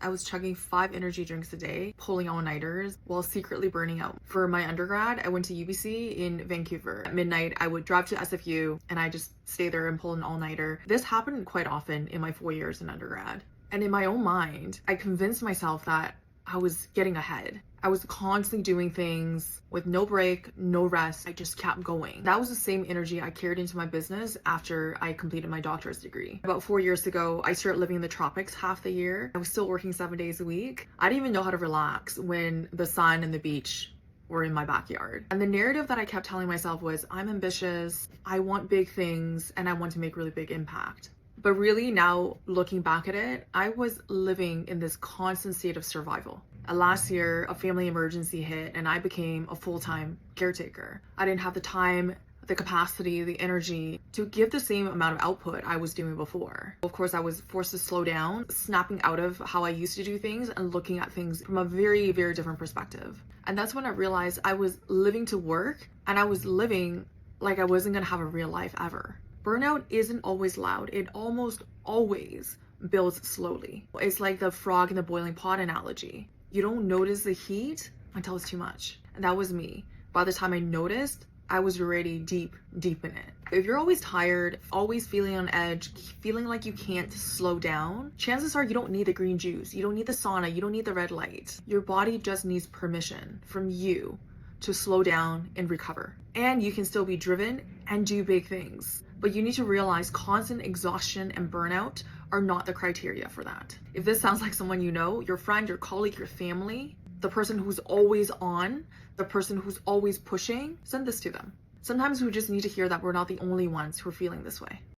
I was chugging 5 energy drinks a day, pulling all-nighters while secretly burning out. For my undergrad, I went to UBC in Vancouver. At midnight, I would drive to SFU and I just stay there and pull an all-nighter. This happened quite often in my 4 years in undergrad. And in my own mind, I convinced myself that I was getting ahead. I was constantly doing things with no break, no rest. I just kept going. That was the same energy I carried into my business after I completed my doctorate degree. About 4 years ago, I started living in the tropics half the year. I was still working 7 days a week. I didn't even know how to relax when the sun and the beach were in my backyard. And the narrative that I kept telling myself was, I'm ambitious, I want big things, and I want to make really big impact. But really now looking back at it, I was living in this constant state of survival. Last year, a family emergency hit and I became a full-time caretaker. I didn't have the time, the capacity, the energy to give the same amount of output I was doing before. Of course, I was forced to slow down, snapping out of how I used to do things and looking at things from a very, very different perspective. And that's when I realized I was living to work and I was living like I wasn't gonna have a real life ever. Burnout isn't always loud. It almost always builds slowly. It's like the frog in the boiling pot analogy. You don't notice the heat until it's too much. And that was me. By the time I noticed, I was already deep in it. If you're always tired, always feeling on edge, feeling like you can't slow down, chances are you don't need the green juice. You don't need the sauna. You don't need the red light. Your body just needs permission from you to slow down and recover. And you can still be driven and do big things. But you need to realize constant exhaustion and burnout are not the criteria for that. If this sounds like someone you know, your friend, your colleague, your family, the person who's always on, the person who's always pushing, send this to them. Sometimes we just need to hear that we're not the only ones who are feeling this way.